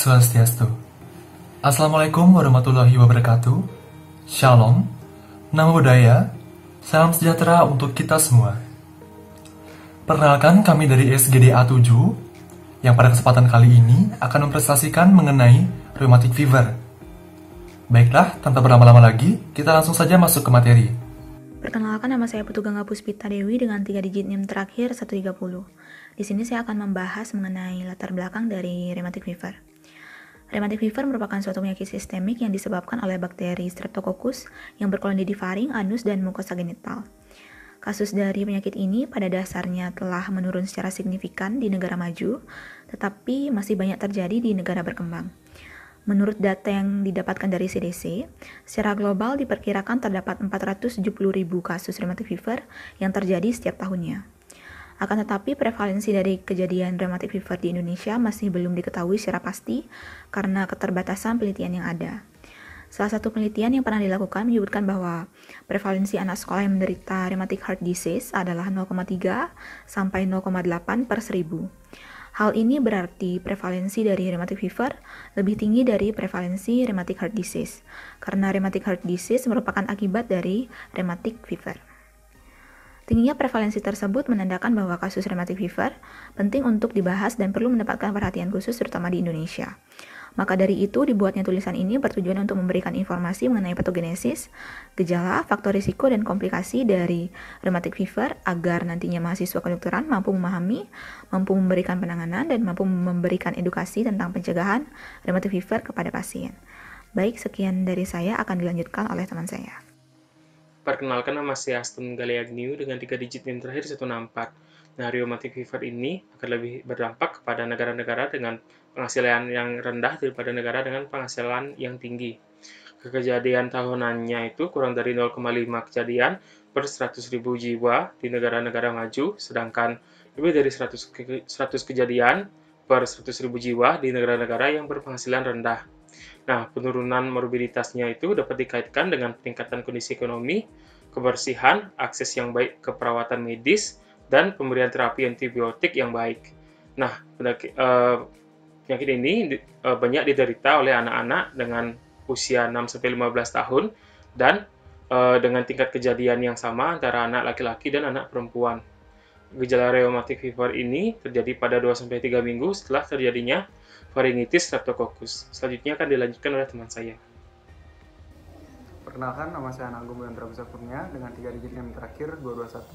Swastiastu. Assalamualaikum warahmatullahi wabarakatuh. Shalom, Namo Buddhaya, salam sejahtera untuk kita semua. Perkenalkan, kami dari SGD A7 yang pada kesempatan kali ini akan mempresentasikan mengenai rheumatic fever. Baiklah, tanpa berlama-lama lagi, kita langsung saja masuk ke materi. Perkenalkan, nama saya Putu Gangga Puspita Dewi dengan 3 digit NIM terakhir 130. Di sini saya akan membahas mengenai latar belakang dari rheumatic fever. Rheumatic fever merupakan suatu penyakit sistemik yang disebabkan oleh bakteri Streptococcus yang berkoloni di faring, anus, dan mukosa genital. Kasus dari penyakit ini pada dasarnya telah menurun secara signifikan di negara maju, tetapi masih banyak terjadi di negara berkembang. Menurut data yang didapatkan dari CDC, secara global diperkirakan terdapat 470.000 kasus rheumatic fever yang terjadi setiap tahunnya. Akan tetapi, prevalensi dari kejadian rheumatic fever di Indonesia masih belum diketahui secara pasti karena keterbatasan penelitian yang ada. Salah satu penelitian yang pernah dilakukan menyebutkan bahwa prevalensi anak sekolah yang menderita rheumatic heart disease adalah 0,3 sampai 0,8 per 1000. Hal ini berarti prevalensi dari rheumatic fever lebih tinggi dari prevalensi rheumatic heart disease, karena rheumatic heart disease merupakan akibat dari rheumatic fever. Tingginya prevalensi tersebut menandakan bahwa kasus rheumatic fever penting untuk dibahas dan perlu mendapatkan perhatian khusus terutama di Indonesia. Maka dari itu dibuatnya tulisan ini bertujuan untuk memberikan informasi mengenai patogenesis, gejala, faktor risiko, dan komplikasi dari rheumatic fever agar nantinya mahasiswa kedokteran mampu memahami, mampu memberikan penanganan, dan mampu memberikan edukasi tentang pencegahan rheumatic fever kepada pasien. Baik, sekian dari saya akan dilanjutkan oleh teman saya. Perkenalkan, nama saya Aston Galeagniu dengan 3 digit NIM terakhir 164. Nah, rheumatic fever ini akan lebih berdampak kepada negara-negara dengan penghasilan yang rendah daripada negara dengan penghasilan yang tinggi. Kejadian tahunannya itu kurang dari 0,5 kejadian per 100.000 jiwa di negara-negara maju, sedangkan lebih dari 100 kejadian per 100.000 jiwa di negara-negara yang berpenghasilan rendah. Nah, penurunan morbiditasnya itu dapat dikaitkan dengan peningkatan kondisi ekonomi, kebersihan, akses yang baik ke perawatan medis, dan pemberian terapi antibiotik yang baik. Nah, penyakit ini banyak diderita oleh anak-anak dengan usia 6-15 tahun dan dengan tingkat kejadian yang sama antara anak laki-laki dan anak perempuan. Gejala rheumatic fever ini terjadi pada 2-3 minggu setelah terjadinya pharyngitis Streptococcus. Selanjutnya akan dilanjutkan oleh teman saya. Perkenalkan, nama saya Agung Buyantra Kurnia dengan 3 digit NIM terakhir 221.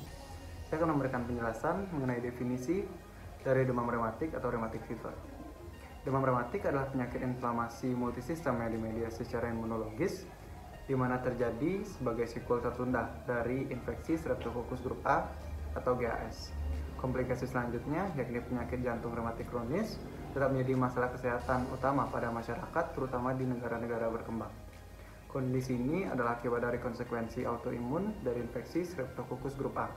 Saya akan memberikan penjelasan mengenai definisi dari demam rematik atau rheumatic fever. Demam rematik adalah penyakit inflamasi multisistem yang dimediasi secara imunologis, di mana terjadi sebagai sequel tertunda dari infeksi Streptococcus grup A atau GAS. Komplikasi selanjutnya, yakni penyakit jantung rematik kronis, tetap menjadi masalah kesehatan utama pada masyarakat, terutama di negara-negara berkembang. Kondisi ini adalah akibat dari konsekuensi autoimun dari infeksi Streptococcus grup A.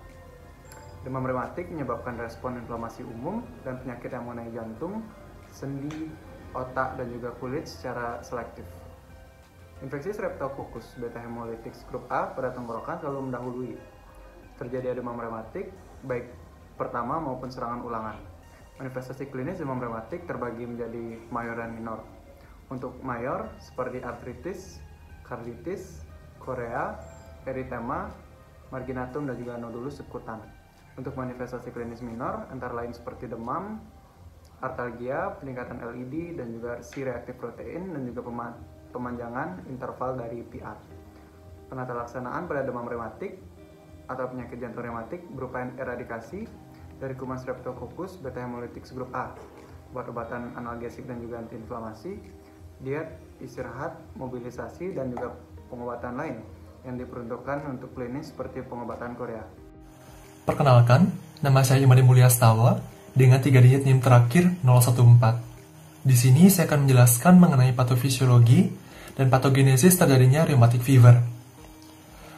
Demam rematik menyebabkan respon inflamasi umum dan penyakit yang mengenai jantung, sendi, otak, dan juga kulit secara selektif. Infeksi Streptococcus beta hemolytic grup A pada tenggorokan selalu mendahului terjadi demam rematik, baik pertama maupun serangan ulangan. Manifestasi klinis demam rematik terbagi menjadi mayor dan minor. Untuk mayor seperti artritis, karditis, korea, eritema, marginatum, dan juga nodulus subkutan. Untuk manifestasi klinis minor antara lain seperti demam, artalgia, peningkatan LED, dan juga C-reactive protein, dan juga pemanjangan interval dari PR. Penata laksanaan pada demam rematik atau penyakit jantung rematik berupa eradikasi dari kuman Streptococcus beta hemolytic grup A, obat-obatan analgesik dan juga antiinflamasi, diet, istirahat, mobilisasi, dan juga pengobatan lain yang diperuntukkan untuk klinis seperti pengobatan Korea. Perkenalkan, nama saya Imadi Mulyastawa dengan 3 digit NIM terakhir 014. Di sini saya akan menjelaskan mengenai patofisiologi dan patogenesis terjadinya rheumatic fever.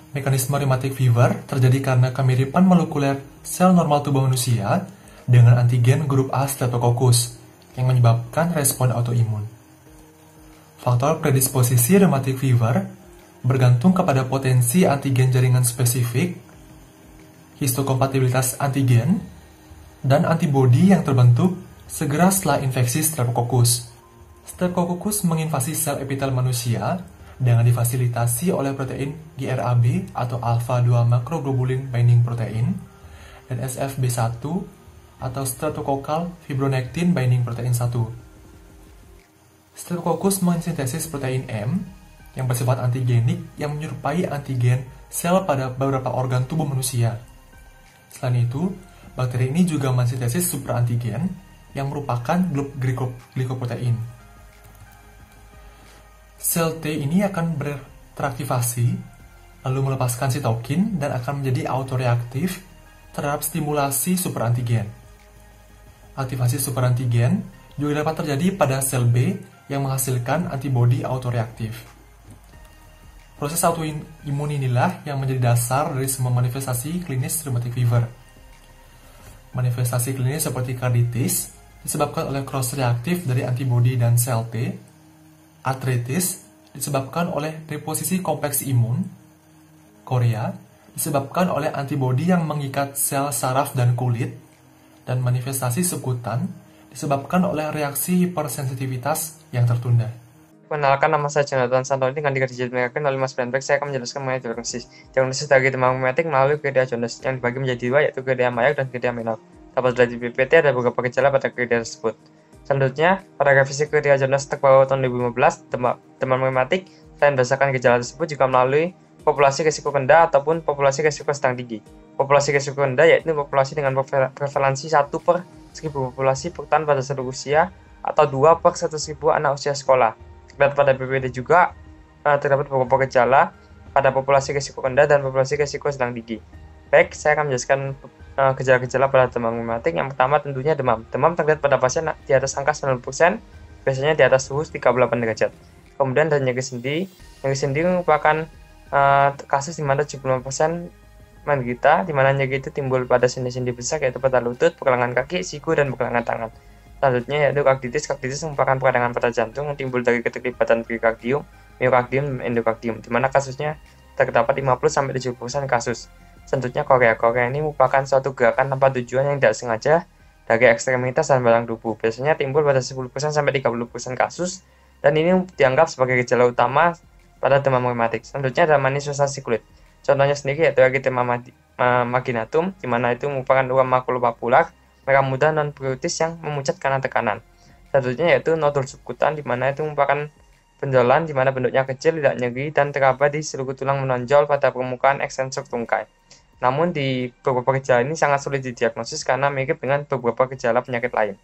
Mekanisme rheumatic fever terjadi karena kemiripan molekuler sel normal tubuh manusia dengan antigen grup A Streptococcus yang menyebabkan respon autoimun. Faktor predisposisi rheumatic fever bergantung kepada potensi antigen jaringan spesifik, histokompatibilitas antigen, dan antibodi yang terbentuk segera setelah infeksi Streptococcus. Streptococcus menginvasi sel epitel manusia dengan difasilitasi oleh protein GRAB atau alpha-2 macroglobulin binding protein dan SFB1 atau Streptococcal fibronectin binding protein 1. Streptococcus mensintesis protein M yang bersifat antigenik yang menyerupai antigen sel pada beberapa organ tubuh manusia. Selain itu, bakteri ini juga mensintesis superantigen yang merupakan glikoprotein. Sel T ini akan teraktivasi, lalu melepaskan sitokin dan akan menjadi autoreaktif terhadap stimulasi superantigen. Aktivasi superantigen juga dapat terjadi pada sel B yang menghasilkan antibodi autoreaktif. Proses autoimun inilah yang menjadi dasar dari semua manifestasi klinis rheumatic fever. Manifestasi klinis seperti karditis disebabkan oleh cross-reaktif dari antibodi dan sel T, artritis disebabkan oleh deposisi kompleks imun, korea disebabkan oleh antibodi yang mengikat sel saraf dan kulit, dan manifestasi sekutan disebabkan oleh reaksi hipersensitivitas yang tertunda. Perkenalkan, nama saya Jonathan Santoni dengan 3 digit mereka oleh Mas Brandberg. Saya akan menjelaskan mengenai diagnosis. Diagnosis dari demam rheumatik melalui kriteria Jones yang dibagi menjadi 2, yaitu kriteria mayor dan kriteria minor. Dapat dilihat di PPT ada beberapa gejala pada kriteria tersebut. Selanjutnya, pada revisi kriteria Jones terbaru tahun 2015, demam rheumatik selain berdasarkan gejala tersebut juga melalui populasi risiko rendah ataupun populasi risiko sedang tinggi. Populasi risiko rendah yaitu populasi dengan prevalensi 1 per 1000 populasi per tahun pada seluruh usia atau 2 per 100.000 anak usia sekolah. Dan pada PPD juga terdapat beberapa gejala pada populasi risiko rendah dan populasi risiko sedang tinggi. Baik, saya akan menjelaskan gejala-gejala pada demam rheumatik. Yang pertama tentunya demam. Demam terlihat pada pasien di atas angka 90%, biasanya di atas suhu 38 derajat. Kemudian ada nyeri sendi. Nyeri sendi merupakan kasus di mana 75% menderita, di mana nyeri itu timbul pada sendi-sendi besar yaitu pada lutut, pergelangan kaki, siku, dan pergelangan tangan. Selanjutnya yaitu karditis. Karditis merupakan peradangan pada jantung yang timbul dari keterlibatan perikardium, miokardium, dan endokardium, di mana kasusnya terdapat 50-70% kasus. Selanjutnya korea. Korea ini merupakan suatu gerakan tanpa tujuan yang tidak sengaja dari ekstremitas dan barang tubuh. Biasanya timbul pada 10-30% kasus, dan ini dianggap sebagai gejala utama pada demam rheumatik. Selanjutnya ada manifestasi kulit. Contohnya sendiri yaitu erythema marginatum, di mana itu merupakan luka makulopapular merah muda non-pruritus yang memucat kanan ke kanan. Selanjutnya yaitu nodul subkutan, di mana itu merupakan benjolan di mana bentuknya kecil, tidak nyeri, dan teraba di seluruh tulang menonjol pada permukaan ekstensor tungkai. Namun di beberapa gejala ini sangat sulit didiagnosis karena mirip dengan beberapa gejala penyakit lain.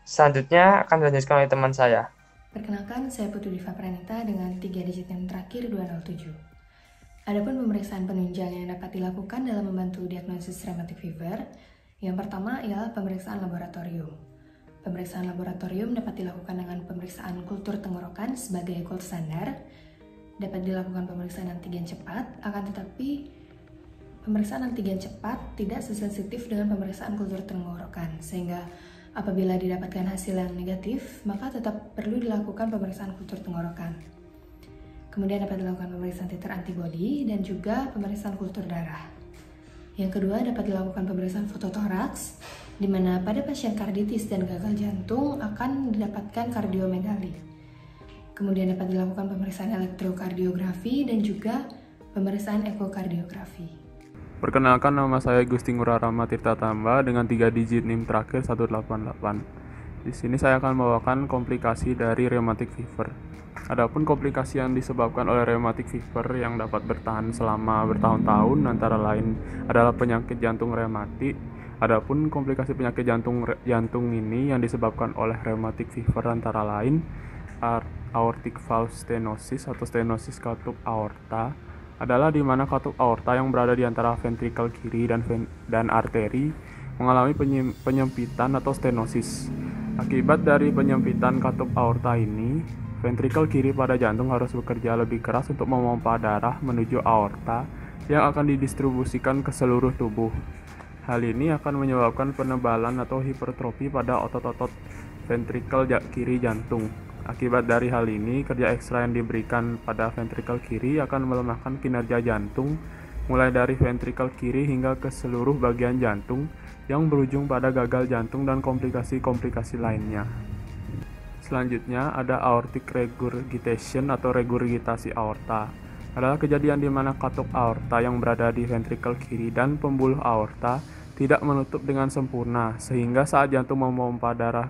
Selanjutnya akan dilanjutkan oleh teman saya. Perkenalkan, saya Putu Diva Pranita dengan 3 digit NIM terakhir 207. Adapun pemeriksaan penunjang yang dapat dilakukan dalam membantu diagnosis rheumatic fever, yang pertama ialah pemeriksaan laboratorium. Pemeriksaan laboratorium dapat dilakukan dengan pemeriksaan kultur tenggorokan sebagai gold standar. Dapat dilakukan pemeriksaan antigen cepat, akan tetapi pemeriksaan antigen cepat tidak sesensitif dengan pemeriksaan kultur tenggorokan, sehingga apabila didapatkan hasil yang negatif, maka tetap perlu dilakukan pemeriksaan kultur tenggorokan. Kemudian dapat dilakukan pemeriksaan titer antibodi dan juga pemeriksaan kultur darah. Yang kedua, dapat dilakukan pemeriksaan fototoraks, di mana pada pasien karditis dan gagal jantung akan didapatkan kardiomegali. Kemudian dapat dilakukan pemeriksaan elektrokardiografi dan juga pemeriksaan ekokardiografi. Perkenalkan, nama saya Gusti Ngurah Tirta Tamba dengan 3 digit NIM terakhir 188. Di sini saya akan membawakan komplikasi dari rheumatic fever. Adapun komplikasi yang disebabkan oleh rheumatic fever yang dapat bertahan selama bertahun-tahun antara lain adalah penyakit jantung reumatik. Adapun komplikasi penyakit jantung ini yang disebabkan oleh rheumatic fever antara lain aortic valve stenosis atau stenosis katup aorta adalah di mana katup aorta yang berada di antara ventrikel kiri dan arteri mengalami penyempitan atau stenosis. Akibat dari penyempitan katup aorta ini, ventrikel kiri pada jantung harus bekerja lebih keras untuk memompa darah menuju aorta yang akan didistribusikan ke seluruh tubuh. Hal ini akan menyebabkan penebalan atau hipertrofi pada otot-otot ventrikel kiri jantung. Akibat dari hal ini, kerja ekstra yang diberikan pada ventrikel kiri akan melemahkan kinerja jantung, mulai dari ventrikel kiri hingga ke seluruh bagian jantung, yang berujung pada gagal jantung dan komplikasi-komplikasi lainnya. Selanjutnya ada aortic regurgitation atau regurgitasi aorta. Adalah kejadian di mana katup aorta yang berada di ventrikel kiri dan pembuluh aorta tidak menutup dengan sempurna, sehingga saat jantung memompa darah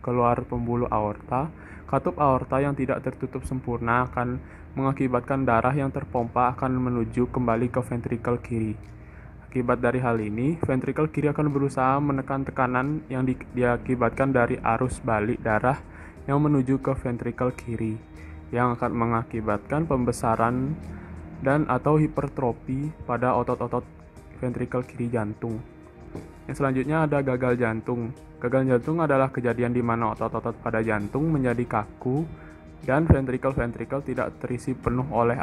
keluar pembuluh aorta, katup aorta yang tidak tertutup sempurna akan mengakibatkan darah yang terpompa akan menuju kembali ke ventrikel kiri. Akibat dari hal ini, ventrikel kiri akan berusaha menekan tekanan yang diakibatkan dari arus balik darah yang menuju ke ventrikel kiri, yang akan mengakibatkan pembesaran dan atau hipertrofi pada otot-otot ventrikel kiri jantung. Yang selanjutnya ada gagal jantung. Gagal jantung adalah kejadian di mana otot-otot pada jantung menjadi kaku dan ventrikel-ventrikel tidak terisi penuh oleh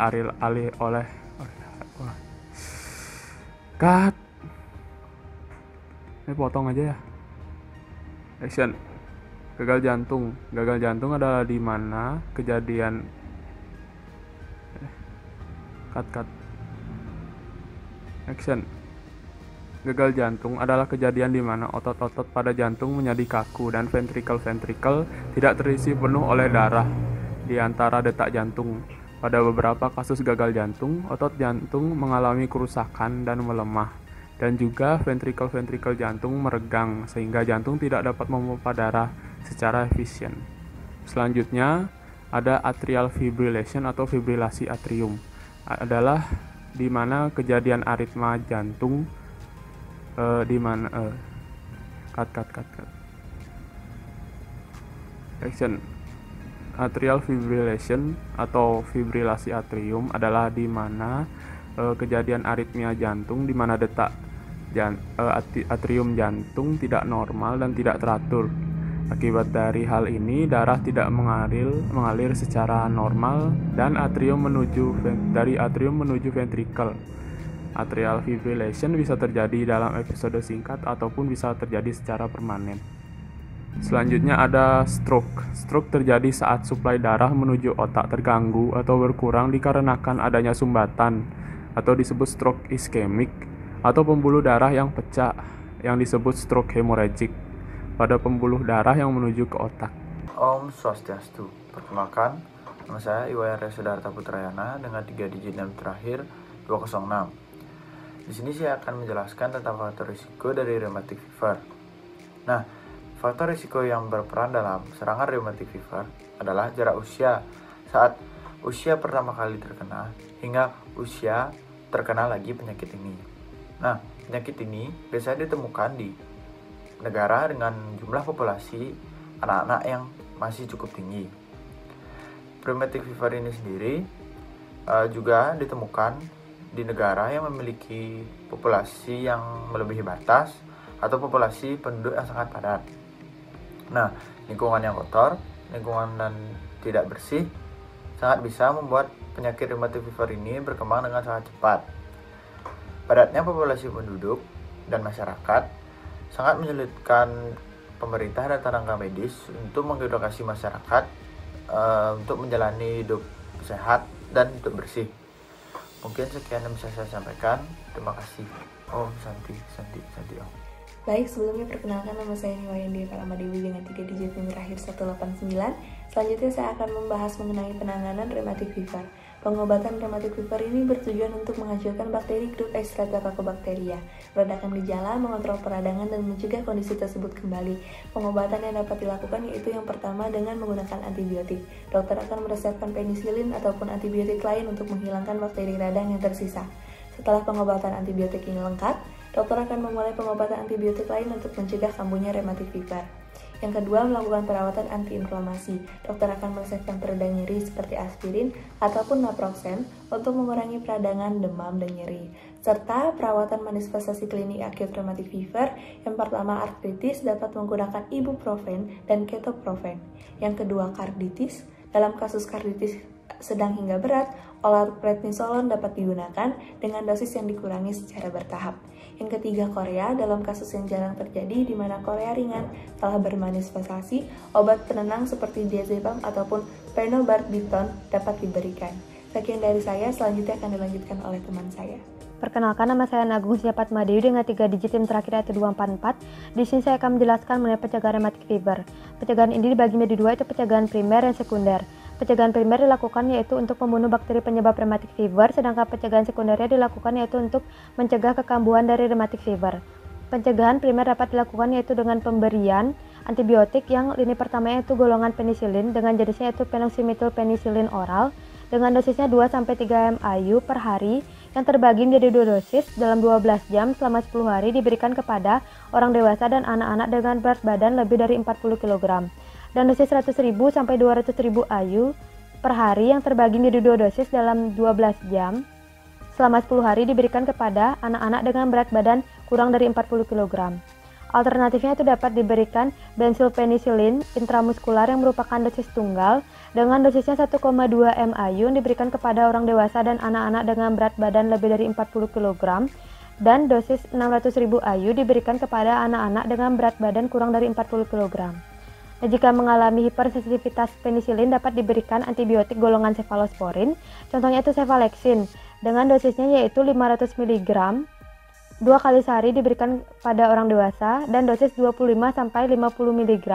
Cut. Ini potong aja ya. Action. Gagal jantung. Gagal jantung adalah di mana kejadian cut. Action. Gagal jantung adalah kejadian di mana otot-otot pada jantung menjadi kaku dan ventrikel-ventrikel tidak terisi penuh oleh darah di antara detak jantung. Pada beberapa kasus gagal jantung, otot jantung mengalami kerusakan dan melemah, dan juga ventrikel-ventrikel jantung meregang sehingga jantung tidak dapat memompa darah secara efisien. Selanjutnya, ada atrial fibrillation atau fibrilasi atrium. Adalah di mana kejadian aritma jantung Action. Atrial fibrillation atau fibrilasi atrium adalah di mana kejadian aritmia jantung di mana detak atrium jantung tidak normal dan tidak teratur. Akibat dari hal ini, darah tidak mengalir secara normal dan dari atrium menuju ventrikel. Atrial fibrillation bisa terjadi dalam episode singkat ataupun bisa terjadi secara permanen. Selanjutnya ada stroke. Stroke terjadi saat suplai darah menuju otak terganggu atau berkurang dikarenakan adanya sumbatan atau disebut stroke iskemik atau pembuluh darah yang pecah yang disebut stroke hemorrhagic pada pembuluh darah yang menuju ke otak. Om Swastiastu. Perkenalkan, nama saya Iwayan Sudarta Putrayana dengan 3 digit NIM terakhir 206. Di sini saya akan menjelaskan tentang faktor risiko dari rheumatic fever. Nah, faktor risiko yang berperan dalam serangan rheumatic fever adalah jarak usia saat usia pertama kali terkena hingga usia terkena lagi penyakit ini. Nah, penyakit ini biasanya ditemukan di negara dengan jumlah populasi anak-anak yang masih cukup tinggi. Rheumatic fever ini sendiri juga ditemukan di negara yang memiliki populasi yang melebihi batas atau populasi penduduk yang sangat padat. Nah, lingkungan yang kotor, lingkungan dan tidak bersih sangat bisa membuat penyakit rheumatic fever ini berkembang dengan sangat cepat. Padatnya populasi penduduk dan masyarakat sangat menyulitkan pemerintah dan tenaga medis untuk mengedukasi masyarakat untuk menjalani hidup sehat dan hidup bersih. Mungkin sekian yang bisa saya sampaikan. Terima kasih. Om Santi Om. Baik, sebelumnya perkenalkan nama saya Niwayandi Paramadewi dengan 3 digit NIM terakhir 189. Selanjutnya saya akan membahas mengenai penanganan rheumatic fever. Pengobatan rheumatic fever ini bertujuan untuk menghancurkan bakteri grup E Streptococcosis, meredakan gejala, mengontrol peradangan, dan mencegah kondisi tersebut kembali. Pengobatan yang dapat dilakukan yaitu yang pertama dengan menggunakan antibiotik. Dokter akan meresepkan penisilin ataupun antibiotik lain untuk menghilangkan bakteri radang yang tersisa. Setelah pengobatan antibiotik ini lengkap, dokter akan memulai pengobatan antibiotik lain untuk mencegah kambuhnya rheumatic fever. Yang kedua, melakukan perawatan antiinflamasi. Dokter akan meresepkan pereda nyeri seperti aspirin ataupun naproxen untuk mengurangi peradangan, demam, dan nyeri. Serta perawatan manifestasi klinik acute rheumatic fever. Yang pertama, artritis dapat menggunakan ibuprofen dan ketoprofen. Yang kedua, karditis. Dalam kasus karditis sedang hingga berat, obat prednisolon dapat digunakan dengan dosis yang dikurangi secara bertahap. Yang ketiga, korea. Dalam kasus yang jarang terjadi di mana korea ringan telah bermanifestasi, obat penenang seperti diazepam ataupun phenobarbital dapat diberikan. Sekian dari saya, selanjutnya akan dilanjutkan oleh teman saya. Perkenalkan, nama saya Agung Siapatmadewi dengan 3 digit NIM terakhir yaitu 244. Di sini saya akan menjelaskan mengenai pencegahan rheumatic fever. Pencegahan ini dibagi menjadi dua, yaitu pencegahan primer dan sekunder. Pencegahan primer dilakukan yaitu untuk membunuh bakteri penyebab rheumatic fever, sedangkan pencegahan sekundernya dilakukan yaitu untuk mencegah kekambuhan dari rheumatic fever. Pencegahan primer dapat dilakukan yaitu dengan pemberian antibiotik yang lini pertama yaitu golongan penisilin dengan jenisnya yaitu phenoxymethyl penicillin oral dengan dosisnya 2-3 mIu per hari yang terbagi menjadi 2 dosis dalam 12 jam selama 10 hari diberikan kepada orang dewasa dan anak-anak dengan berat badan lebih dari 40 kg dan dosis 100.000 sampai 200.000 IU per hari yang terbagi menjadi 2 dosis dalam 12 jam selama 10 hari diberikan kepada anak-anak dengan berat badan kurang dari 40 kg. Alternatifnya itu dapat diberikan benzylpenicillin intramuskular yang merupakan dosis tunggal dengan dosisnya 1,2 mIu yang diberikan kepada orang dewasa dan anak-anak dengan berat badan lebih dari 40 kg dan dosis 600.000 IU diberikan kepada anak-anak dengan berat badan kurang dari 40 kg. Nah, jika mengalami hipersensitivitas penisilin dapat diberikan antibiotik golongan cefalosporin, contohnya itu cefalexin dengan dosisnya yaitu 500 mg 2 kali sehari diberikan pada orang dewasa dan dosis 25-50 mg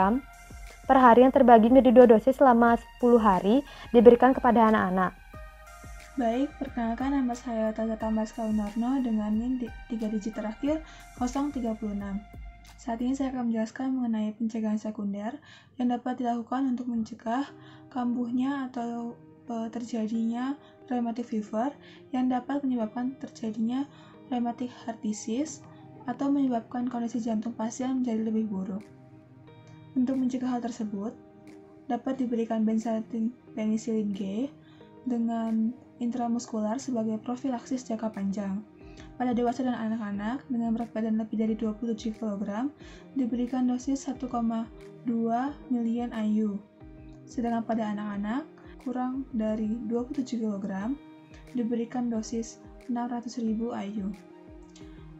per hari yang terbagi menjadi 2 dosis selama 10 hari diberikan kepada anak-anak. Baik, perkenalkan nama saya Tata Tambaska Unarno dengan NIM 3 digit terakhir 036. Saat ini saya akan menjelaskan mengenai pencegahan sekunder yang dapat dilakukan untuk mencegah kambuhnya atau terjadinya rheumatic fever yang dapat menyebabkan terjadinya rheumatic heart disease atau menyebabkan kondisi jantung pasien menjadi lebih buruk. Untuk mencegah hal tersebut, dapat diberikan benzylpenicillin G dengan intramuskular sebagai profilaksis jangka panjang. Pada dewasa dan anak-anak dengan berat badan lebih dari 27 kg diberikan dosis 1,2 million IU. Sedangkan pada anak-anak kurang dari 27 kg diberikan dosis 600.000 IU.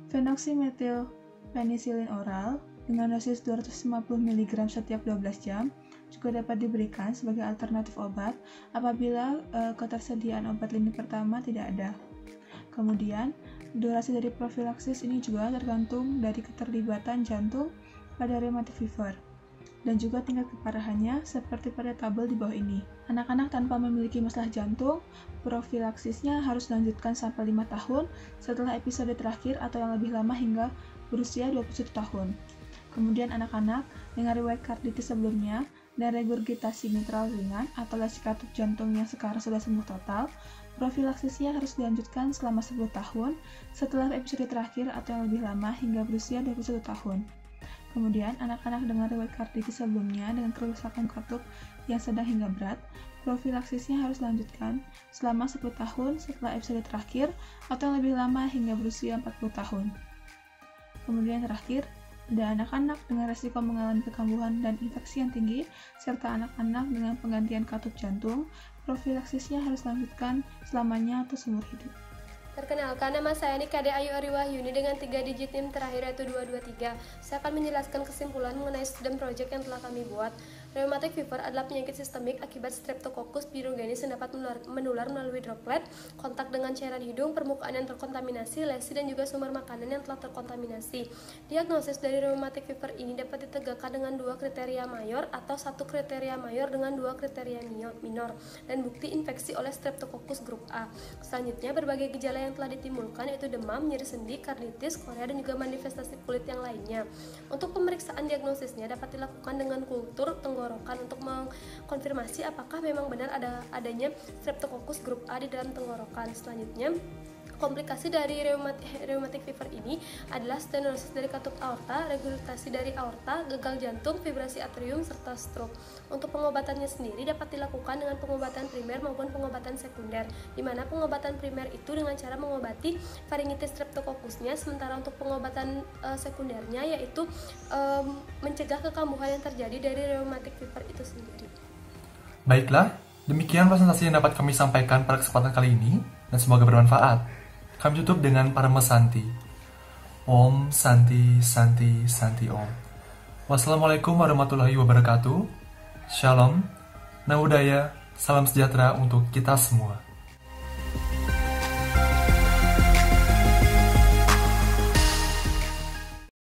Phenoxymethyl penicillin oral dengan dosis 250 mg setiap 12 jam juga dapat diberikan sebagai alternatif obat apabila ketersediaan obat lini pertama tidak ada. Kemudian, durasi dari profilaksis ini juga tergantung dari keterlibatan jantung pada rheumatic fever dan juga tingkat keparahannya seperti pada tabel di bawah ini. Anak-anak tanpa memiliki masalah jantung, profilaksisnya harus dilanjutkan sampai 5 tahun setelah episode terakhir atau yang lebih lama hingga berusia 21 tahun. Kemudian anak-anak dengan riwayat karditis sebelumnya dan regurgitasi mitral ringan atau lesi katup jantung yang sekarang sudah sembuh total, profilaksisnya harus dilanjutkan selama 10 tahun setelah episode terakhir atau yang lebih lama hingga berusia 21 tahun. Kemudian, anak-anak dengan riwayat karditis sebelumnya dengan kerusakan katup yang sedang hingga berat, profilaksisnya harus dilanjutkan selama 10 tahun setelah episode terakhir atau yang lebih lama hingga berusia 40 tahun. Kemudian terakhir, ada anak-anak dengan resiko mengalami kekambuhan dan infeksi yang tinggi, serta anak-anak dengan penggantian katup jantung, profilaksisnya harus dilanjutkan selamanya atau seumur hidup. Perkenalkan, nama saya Nikade Ayu Ariwahyuni dengan 3 digit NIM terakhir yaitu 223. Saya akan menjelaskan kesimpulan mengenai student project yang telah kami buat. Rheumatic fever adalah penyakit sistemik akibat Streptococcus pyogenes yang dapat menular melalui droplet, kontak dengan cairan hidung, permukaan yang terkontaminasi, lesi, dan juga sumber makanan yang telah terkontaminasi. Diagnosis dari rheumatic fever ini dapat ditegakkan dengan 2 kriteria mayor atau 1 kriteria mayor dengan 2 kriteria minor, dan bukti infeksi oleh Streptococcus grup A. Selanjutnya, berbagai gejala yang telah ditimbulkan yaitu demam, nyeri sendi, karditis, korea, dan juga manifestasi kulit yang lainnya. Untuk pemeriksaan diagnosisnya dapat dilakukan dengan kultur tenggorokan untuk mengkonfirmasi apakah memang benar adanya Streptococcus grup A di dalam tenggorokan. Selanjutnya, komplikasi dari rheumatic fever ini adalah stenosis dari katup aorta, regurgitasi dari aorta, gagal jantung, fibrasi atrium, serta stroke. Untuk pengobatannya sendiri dapat dilakukan dengan pengobatan primer maupun pengobatan sekunder, di mana pengobatan primer itu dengan cara mengobati pharyngitis streptococcusnya, sementara untuk pengobatan sekundernya yaitu mencegah kekambuhan yang terjadi dari rheumatic fever itu sendiri. Baiklah, demikian presentasi yang dapat kami sampaikan pada kesempatan kali ini, dan semoga bermanfaat. Kami tutup dengan Parama Santi. Om Santi Santi Santi Om. Wassalamualaikum warahmatullahi wabarakatuh. Shalom, Namo Buddhaya, salam sejahtera untuk kita semua.